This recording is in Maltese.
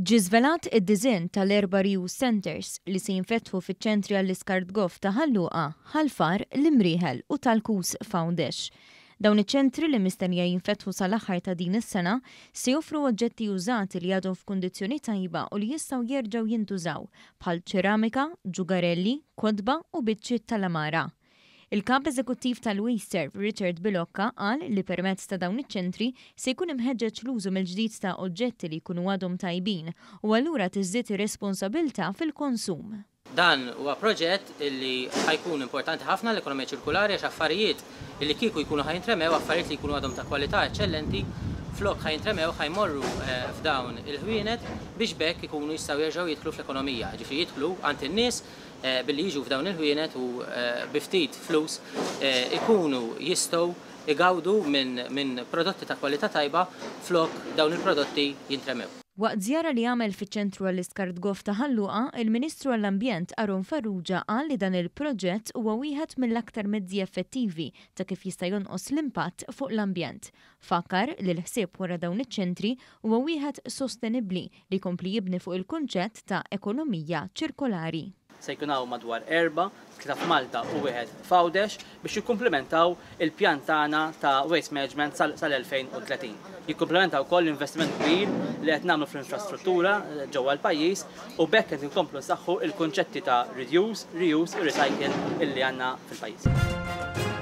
Ġiżvelat id-diżinn tal-4 reuse centers li se jinfetħu fiċ-ċentri għall-iskart goff ta' Ħalluqa, Ħalfar, l-Imrieħel u tal-Kus Fawdex. Dawn iċ-ċentri li mistennija jinfetħu sal-aħħar ta' din is-sena se joffru oġġetti użati li għadhom f'kundizzjoni tajba u li jistgħu jerġgħu jintużaw bħal ċeramika, ġugarelli, kodba u biċċiet tal-amara. Il-kap eżekuttiv tal-Waste Serve, Richard Bilocca, qal li permezz ta' dawn iċ-ċentri se jkun imħeġġeġ l-użu mill-ġdid ta' oġġetti li jkunu għadhom tajbin u allura tiżdied ir-responsabilità fil-konsum. Dan huwa proġett li ħajkun importanti ħafna l-ekonomija ċirkulari għax affarijiet li kieku jkunu ħajntremew, affarijiet li jkunu għadhom ta' kwalità eċċellenti, flok ħajntremew ħajmorru f'dawn il-ħwienet biex bekk ikunu jistgħu jerġgħu jidħlu fl-ekonomija. Ġifieri jidħlu għand in-nies billi jiġu f'dawn il-ħwienet u biftit flus ikunu jistgħu igawdu minn prodotti ta' kwalità tajba flok dawn il-prodotti jintremew. Waqt żjara li għamel fiċ-ċentru għall-iskart goff ta' Ħalluqa, il-Ministru għall-Ambjent Aron Farrugia qal li dan il-proġett huwa wieħed mill-aktar mezzi effettivi ta' kif jista' jonqos l-impatt fuq l-ambjent. Fakkar li l-ħsieb wara dawn iċ-ċentri huwa wieħed sostenibbli li jkompli jibni fuq il-kunċett ta' ekonomija ċirkolari. Se jkun hawn madwar 4, 3 f'Malta u wieħed f'Għawdex biex jikkumplementaw il-pjan tagħna ta' waste management sal-2030. Jikkumplementaw ukoll l-investiment kbir li qed nagħmlu fl-infrastruttura ġewwa l-pajjiż u bekk qed inkomplu nsaħħu il-kunċetti ta' reduce, reuse u recycle illi għandna fil-pajjiż.